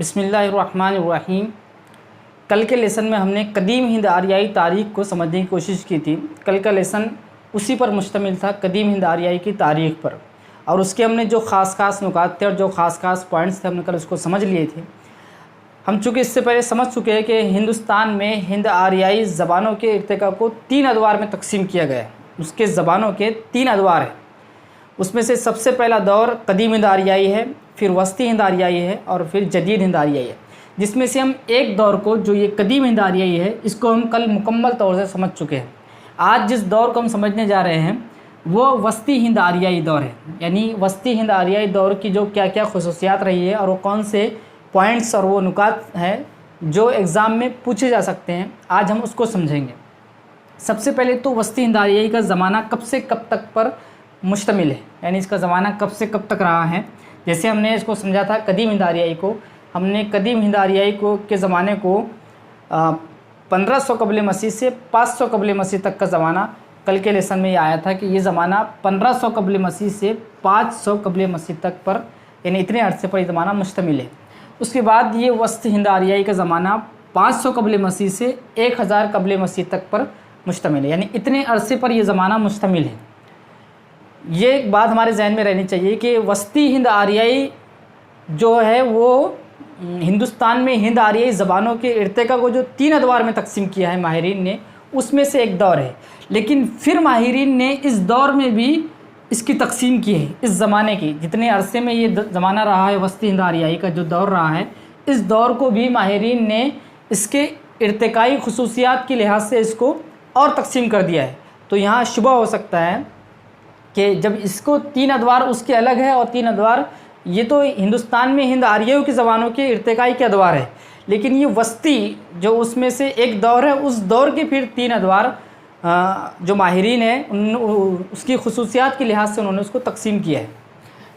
बिस्मिल्लाहिर्रहमानिर्रहीम। कल के लेसन में हमने कदीम हिंद आरियाई तारीख़ को समझने की कोशिश की थी। कल का लेसन उसी पर मुश्तमिल था, कदीम हिंद आरियाई की तारीख़ पर, और उसके हमने जो ख़ास नुकात थे और जो ख़ास पॉइंट्स थे हमने कल उसको समझ लिए थे। हम चूँकि इससे पहले समझ चुके हैं कि हिंदुस्तान में हिंद आरियाई ज़बानों के इर्तिका को 3 अदवार में तकसीम किया गया है। उसके ज़बानों के 3 अदवार हैं। उसमें से सबसे पहला दौर कदीम हिंद आरियाई है, फिर वस्ती हिंद आरियाई है और फिर जदीद हिंद आरियाई है, जिसमें से हम एक दौर को, जो ये कदीम हिंद आरियाई है, इसको हम कल मुकम्मल तौर से समझ चुके हैं। आज जिस दौर को हम समझने जा रहे हैं वो वस्ती हिंद आरियाई दौर है। यानी वस्ती हिंद आरियाई दौर की जो क्या क्या खुसूसियात रही है और वो कौन से पॉइंट्स और वो नुकात हैं जो एग्ज़ाम में पूछे जा सकते हैं, आज हम उसको समझेंगे। सबसे पहले तो वस्ती हिंद आरियाई का ज़माना कब से कब तक पर मुश्तमिल है, यानी इसका ज़माना कब से कब तक रहा है। जैसे हमने इसको समझा था कदीम हिंद आरियाई को, हमने कदीम हिंद आरियाई को के ज़माने को 1500 कबल मसीह से 500 कबल मसीह तक का ज़माना, कल के लेसन में ये आया था कि ये ज़माना 1500 कबल मसीह से 500 कबल मसीह तक पर, यानी इतने अरसे पर ये ज़माना मुश्तमिल है। उसके बाद ये वस्ती हिंद आरियाई का ज़माना 500 कबल मसीह से 1000 कबल मसीह तक पर मुश्तमिल है, यानी इतने अरसे पर यह ज़माना मुश्तमिल है। ये एक बात हमारे जहन में रहनी चाहिए कि वस्ती हिंद आरियाई जो है वो हिंदुस्तान में हिंद आरियाई ज़बानों के इर्तिका को जो 3 अदवार में तकसीम किया है माहिरीन ने, उसमें से एक दौर है। लेकिन फिर माहिरीन ने इस दौर में भी इसकी तकसीम की है। इस ज़माने की जितने अरसे में ये ज़माना रहा है, वस्ती हिंद आरियाई का जो दौर रहा है, इस दौर को भी माहिरीन ने इसके इर्तिकाई खुसूसियात के लिहाज से इसको और तकसीम कर दिया है। तो यहाँ शुबा हो सकता है कि जब इसको 3 अदवार उसके अलग है और 3 अदवार ये तो हिंदुस्तान में हिंद आरियाई की ज़बानों के इर्तिकाई के अदवार है, लेकिन ये वस्ती जो उसमें से एक दौर है, उस दौर के फिर 3 अदवार जो माहिरीन हैं उसकी खुसूसियात के लिहाज से उन्होंने उसको तकसीम किया है।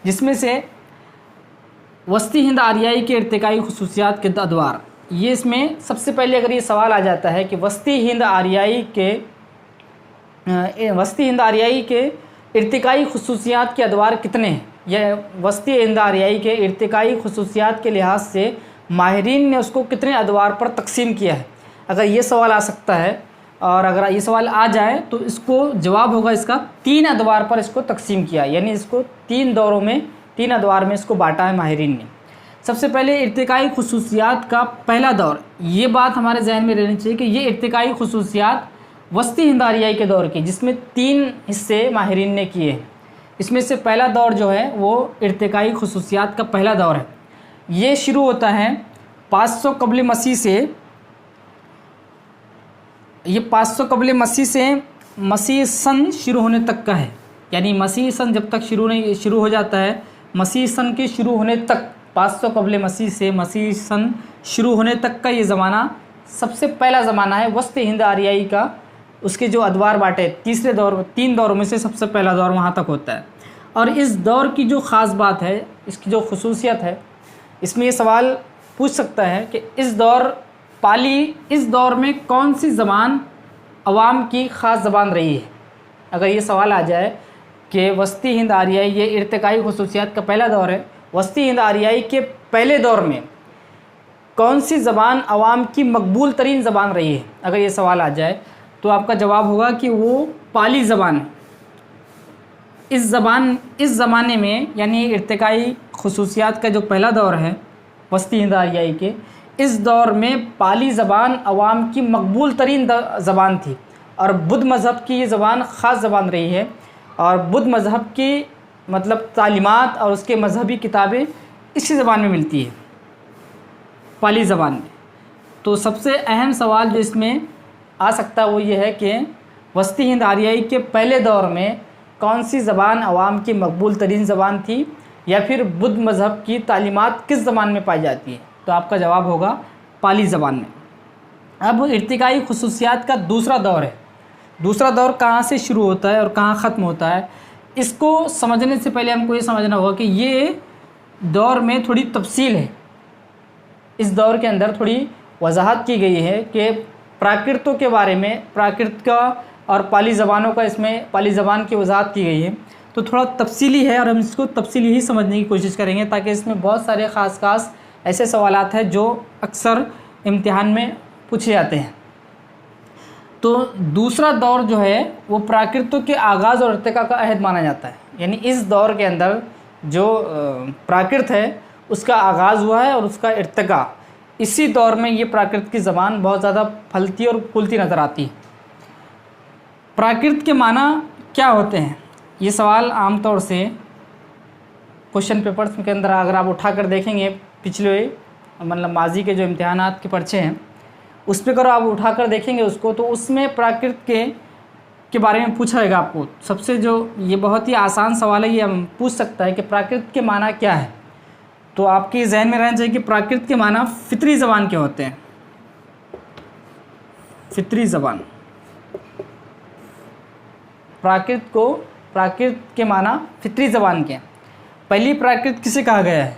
जिसमें से वस्ती हिंद आरियाई के इर्तिकाई खुसूसियात के अदवार, ये इसमें सबसे पहले अगर ये सवाल आ जाता है कि वस्ती हिंद आरियाई के इर्तिकाई खुसूसियात के अदवार कितने हैं, या वस्ती हिंद आरियाई के इर्तिकाई खुसूसियात के लिहाज से माहिरीन ने उसको कितने अदवार पर तकसीम किया है। अगर ये सवाल आ सकता है और अगर ये सवाल आ जाए तो इसको जवाब होगा इसका 3 अदवार पर इसको तकसीम किया, यानी इसको 3 दौरों में 3 अदवार में इसको बांटा है माहिरीन ने। सबसे पहले इर्तिकाई खुसूसियात का पहला दौर, ये बात हमारे जहन में रहनी चाहिए कि ये इर्तिकाई खुसूसियात वस्ती हिंद आरियाई के दौर की, जिसमें 3 हिस्से माहिरीन ने किए हैं। इसमें से पहला दौर जो है वो इर्तिकाई खुसूसियात का पहला दौर है। ये शुरू होता है 500 कबल मसीह से, ये 500 कबल मसीह से मसीह सन शुरू होने तक का है। यानी मसीह सन जब तक शुरू हो जाता है, मसीह सन के शुरू होने तक 500 कबल मसीह से मसीह सन शुरू होने तक का ये ज़माना सबसे पहला ज़माना है वस्ती हिंद आरियाई का। उसके जो अदवार बांटे 3 दौरों में से सबसे पहला दौर वहाँ तक होता है। और इस दौर की जो ख़ास बात है, इसकी जो खुसूसियत है, इसमें ये सवाल पूछ सकता है कि इस दौर में कौन सी ज़बान अवाम की ख़ास ज़बान रही है। अगर ये सवाल आ जाए कि वस्ती हिंद आरियाई ये इर्तिकाई खुसूसियात का पहला दौर है, वस्ती हिंद आरियाई के पहले दौर में कौन सी ज़बान अवाम की मकबूल तरीन ज़बान रही है, अगर ये सवाल आ जाए तो आपका जवाब होगा कि वो पाली ज़बान है। इस ज़माने में, यानी इर्तिकाई खुसूसियात का जो पहला दौर है वस्ती हिंद आरियाई के, इस दौर में पाली ज़बान अवाम की मकबूल तरीन ज़बान थी और बुद्ध मज़हब की ये ज़बान ख़ास ज़बान रही है। और बुद्ध मज़हब की मतलब तालीमात और उसके मज़हबी किताबें इसी ज़बान में मिलती है, पाली ज़बान में। तो सबसे अहम सवाल जो इसमें आ सकता है वो ये है कि वस्ती हिंद आरियाई के पहले दौर में कौन सी ज़बान अवाम की मकबूल तरीन ज़बान थी, या फिर बुद्ध मज़हब की तालीमात किस ज़बान में पाई जाती है। तो आपका जवाब होगा पाली ज़बान में। अब इर्तिकाई खुसूसियात का दूसरा दौर है। दूसरा दौर कहाँ से शुरू होता है और कहाँ ख़त्म होता है, इसको समझने से पहले हमको ये समझना होगा कि ये दौर में थोड़ी तफसील है। इस दौर के अंदर थोड़ी वजाहत की गई है कि प्राकृतों के बारे में, प्राकृत का और पाली ज़बानों का, इसमें पाली ज़बान की वजाहत की गई है। तो थोड़ा तफसीली है और हम इसको तफसीली ही समझने की कोशिश करेंगे ताकि इसमें बहुत सारे ख़ास ऐसे सवालात हैं जो अक्सर इम्तिहान में पूछे जाते हैं। तो दूसरा दौर जो है वो प्राकृत के आगाज़ और इर्तिका का अहद माना जाता है, यानी इस दौर के अंदर जो प्राकृत है उसका आगाज़ हुआ है और उसका इर्तिका, इसी दौर में ये प्राकृत की ज़बान बहुत ज़्यादा फलती और फूलती नज़र आती है। प्राकृत के माना क्या होते हैं, ये सवाल आमतौर से क्वेश्चन पेपर्स के अंदर अगर आप उठा कर देखेंगे, पिछले मतलब माजी के जो इम्तिहानात के पर्चे हैं उस पर अगर आप उठा कर देखेंगे उसको, तो उसमें प्राकृत के बारे में पूछा जाएगा आपको। सबसे जो ये बहुत ही आसान सवाल है, ये हम पूछ सकता है कि प्राकृत के माना क्या है। तो आपके जहन में रहना चाहिए कि प्राकृत के माना फितरी ज़बान के होते हैं। फितरी ज़बान, प्राकृत के माना फितरी ज़बान के हैं। पहली प्राकृत किसे कहा गया है,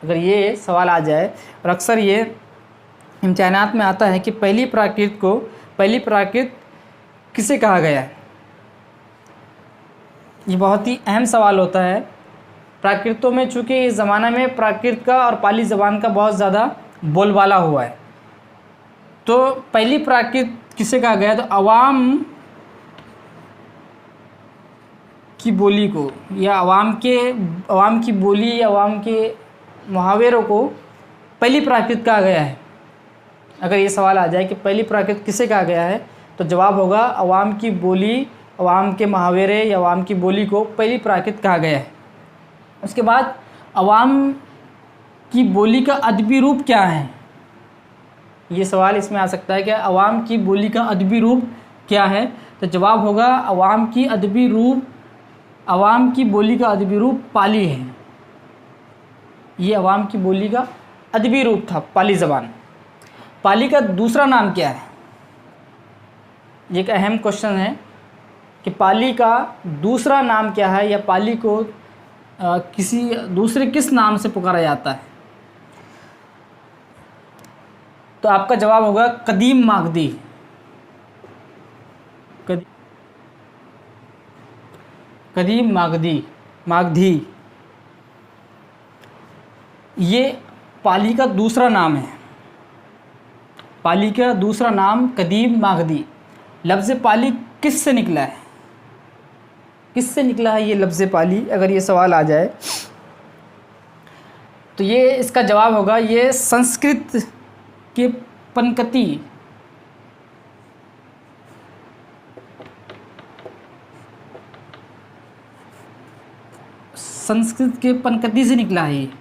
अगर ये सवाल आ जाए, और अक्सर ये इम्तिहानात में आता है कि पहली प्राकृत किसे कहा गया है, ये बहुत ही अहम सवाल होता है। प्राकृतों में चूँकि इस ज़माना में प्राकृत का और पाली ज़बान का बहुत ज़्यादा बोलबाला हुआ है, तो पहली प्राकृत किसे कहा गया, तो अवाम की बोली को या अवाम की बोली या अवाम के मुहावरों को पहली प्राकृत कहा गया है। अगर ये सवाल आ जाए कि पहली प्राकृत किसे कहा गया है, तो जवाब होगा अवाम की बोली, अवाम के मुहावरे या अवाम की बोली को पहली प्राकृत कहा गया है। उसके बाद अवाम की बोली का अदबी रूप क्या है, ये सवाल इसमें आ सकता है कि अवाम की बोली का अदबी रूप क्या है, तो जवाब होगा अवाम की बोली का अदबी रूप पाली है। ये अवाम की बोली का अदबी रूप था, पाली ज़बान। पाली का दूसरा नाम क्या है, ये एक अहम क्वेश्चन है कि पाली का दूसरा नाम क्या है, या पाली को किसी दूसरे किस नाम से पुकारा जाता है। तो आपका जवाब होगा कदीम मागधी। कदीम मागधी ये पाली का दूसरा नाम है। पाली का दूसरा नाम कदीम मागधी। लफ्ज़ पाली किस से निकला है, किससे निकला है ये लफ्ज़ पाली, अगर ये सवाल आ जाए तो ये इसका जवाब होगा ये संस्कृत के पनकती, संस्कृत के पनकती से निकला है। ये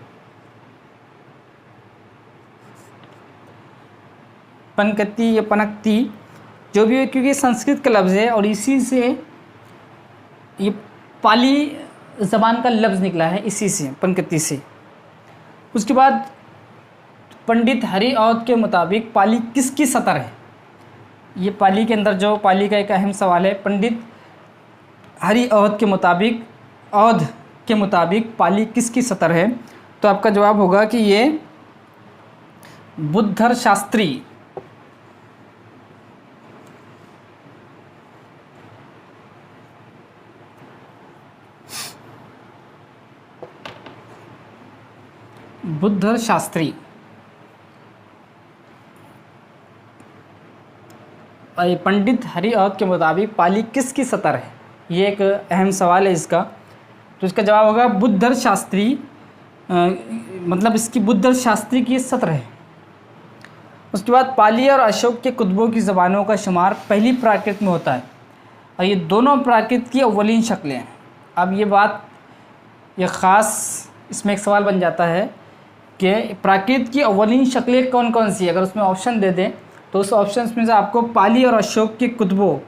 पनकती या पनकती जो भी है, क्योंकि संस्कृत का लफ्ज़ है और इसी से ये पाली ज़बान का लफ्ज़ निकला है, इसी से, पनकती से। उसके बाद पंडित हरि औध के मुताबिक पाली किसकी सतर है, ये पाली के अंदर जो पाली का एक अहम सवाल है। पंडित हरि औध के मुताबिक पाली किसकी सतर है, तो आपका जवाब होगा कि ये बुद्धर शास्त्री, बुद्धर शास्त्री। पंडित हरि औध के मुताबिक पाली किसकी सतर है, ये एक अहम सवाल है इसका। तो इसका जवाब होगा बुद्धर शास्त्री, मतलब इसकी बुद्धर शास्त्री की सतर है। उसके बाद पाली और अशोक के कुतुबों की ज़बानों का शुमार पहली प्राकृत में होता है, और ये दोनों प्राकृत की अव्वलीन शक्लें हैं। अब ये ख़ास इसमें एक सवाल बन जाता है कि प्राकृत की अव्वलीन शक्लें कौन कौन सी है। अगर उसमें ऑप्शन दे दें तो उस ऑप्शन में से आपको पाली और अशोक के कुतुबों,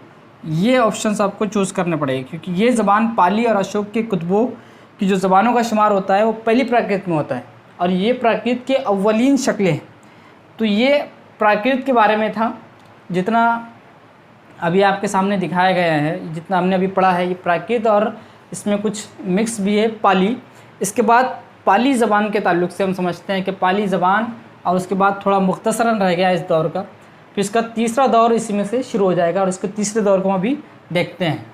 ये ऑप्शंस आपको चूज़ करने पड़ेंगे, क्योंकि ये ज़बान पाली और अशोक के कुतुबों की जो ज़बानों का शुमार होता है वो पहली प्राकृत में होता है, और ये प्राकृत के अव्वलीन शक्लें हैं। तो ये प्राकृत के बारे में था, जितना अभी आपके सामने दिखाया गया है, जितना हमने अभी पढ़ा है, ये प्राकृत और इसमें कुछ मिक्स भी है पाली। इसके बाद पाली ज़बान के ताल्लुक़ से हम समझते हैं कि पाली ज़बान, और उसके बाद थोड़ा मुख्तसरन रह गया इस दौर का, फिर इसका तीसरा दौर इसी में से शुरू हो जाएगा, और इसके तीसरे दौर को हम अभी देखते हैं।